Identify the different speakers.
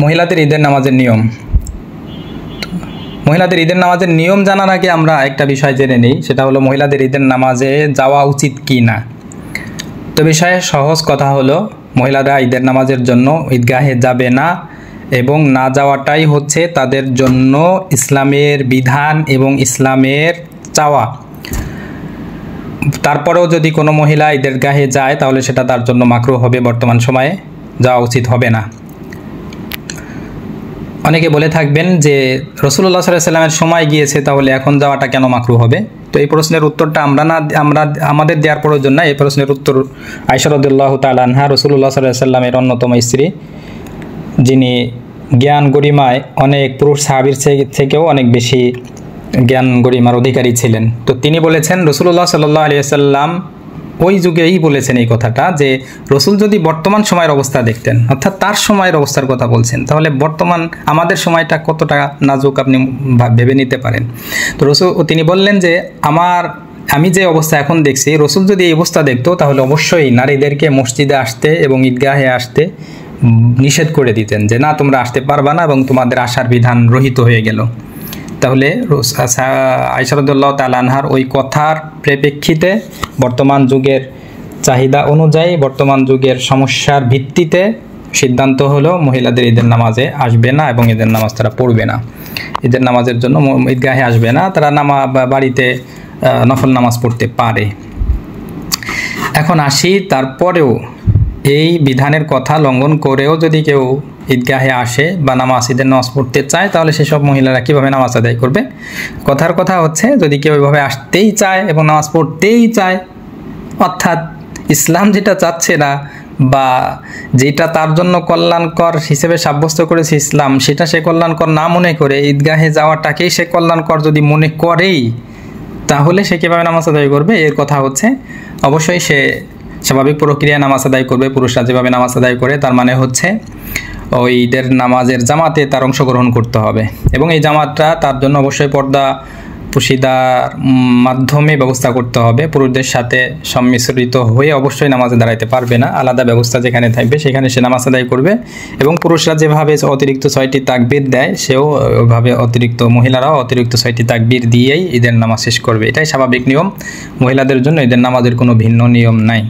Speaker 1: মহিলাদের ঈদের নামাজের নিয়ম। মহিলাদের ঈদের নামাজের নিয়ম জানার আগে আমরা একটা বিষয় জেনে নিই, সেটা হলো মহিলাদের ঈদের নামাজে যাওয়া উচিত কি না। তো বিষয়ে সহজ কথা হলো, মহিলারা ঈদের নামাজের জন্য ঈদগাহে যাবে না এবং না যাওয়াটাই হচ্ছে তাদের জন্য ইসলামের বিধান এবং ইসলামের চাওয়া। তারপরেও যদি কোনো মহিলা ঈদগাহে যায় তাহলে সেটা তার জন্য মাকরুহ হবে, বর্তমান সময়ে যাওয়া উচিত হবে না। অনেকে বলে থাকবেন যে রাসূলুল্লাহ সাল্লাল্লাহু আলাইহি ওয়াসাল্লামের সময় গিয়েছে, তাহলে এখন যাওয়াটা কেন মাকরুহ হবে? তো এই প্রশ্নের উত্তরটা আমাদের দেওয়ার প্রয়োজন না। এই প্রশ্নের উত্তর আয়েশা রাদিয়াল্লাহু তাআলা আনহা, রাসূলুল্লাহ সাল্লাল্লাহু আলাইহি ওয়াসাল্লামের অন্যতম স্ত্রী, যিনি জ্ঞান গরিমায় অনেক পুরুষ সাহাবীর থেকেও অনেক বেশি জ্ঞান গরিমার অধিকারী ছিলেন। তো তিনি বলেছেন, রাসূলুল্লাহ সাল্লাল্লাহু আলাইহি ওয়াসাল্লাম ওই যুগেই বলেছেন এই কথাটা, যে রসুল যদি বর্তমান সময়ের অবস্থা দেখতেন, অর্থাৎ তার সময়ের অবস্থার কথা বলছেন, তাহলে বর্তমান আমাদের সময়টা কতটা নাজুক আপনি ভেবে নিতে পারেন। তো তিনি বললেন যে আমি যে অবস্থা এখন দেখছি, রসুল যদি এই অবস্থা দেখতো তাহলে অবশ্যই নারীদেরকে মসজিদে আসতে এবং ঈদগাহে আসতে নিষেধ করে দিতেন, যে না, তোমরা আসতে পারবা না এবং তোমাদের আসার বিধান রহিত হয়ে গেল। তাহলে আয়েশা রাদিয়াল্লাহু তাআলা আনহার ওই কথার প্রেক্ষিতে বর্তমান যুগের চাহিদা অনুযায়ী, বর্তমান যুগের সমস্যার ভিত্তিতে সিদ্ধান্ত হলো মহিলাদের ঈদের নামাজে আসবে না এবং ঈদের নামাজ তারা পড়বে না। ঈদের নামাজের জন্য ঈদগাহে আসবে না, তারা বাড়িতে নফল নামাজ পড়তে পারে। এখন আসি, তারপরেও এই বিধানের কথা লঙ্ঘন করেও যদি কেউ ঈদগাহে আসে বা ঈদের নামাজ পড়তে চায়, তাহলে সেসব মহিলারা কীভাবে নামাজ আদায় করবে? কথার কথা হচ্ছে, যদি কেউ ওইভাবে আসতেই চায় এবং নামাজ পড়তেই চায়, অর্থাৎ ইসলাম যেটা চাচ্ছে না বা যেটা তার জন্য কল্যাণকর হিসেবে সাব্যস্ত করেছে ইসলাম, সেটা সে কল্যাণকর না মনে করে ঈদগাহে যাওয়াটাকেই সে কল্যাণকর যদি মনে করেই, তাহলে সে কীভাবে নামাজ আদায় করবে? এর কথা হচ্ছে, অবশ্যই সে স্বাভাবিক প্রক্রিয়ায় নামাজ আদায় করবে, পুরুষরা যেভাবে নামাজ আদায় করে। তার মানে হচ্ছে ওই ঈদের নামাজের জামাতে তার অংশগ্রহণ করতে হবে এবং এই জামাতটা তার জন্য অবশ্যই পর্দা পুশিদার মাধ্যমে ব্যবস্থা করতে হবে। পুরুষদের সাথে সম্মিশ্রিত হয়ে অবশ্যই নামাজে দাঁড়াইতে পারবে না, আলাদা ব্যবস্থা যেখানে থাকবে সেখানে সে নামাজ আদায় করবে। এবং পুরুষরা যেভাবে অতিরিক্ত 6টি তাকবীর দেয়, সেও ওইভাবে মহিলারাও অতিরিক্ত 6টি তাকবীর দিয়েই ঈদের নামাজ শেষ করবে। এটাই স্বাভাবিক নিয়ম। মহিলাদের জন্য ঈদের নামাজের কোনো ভিন্ন নিয়ম নাই।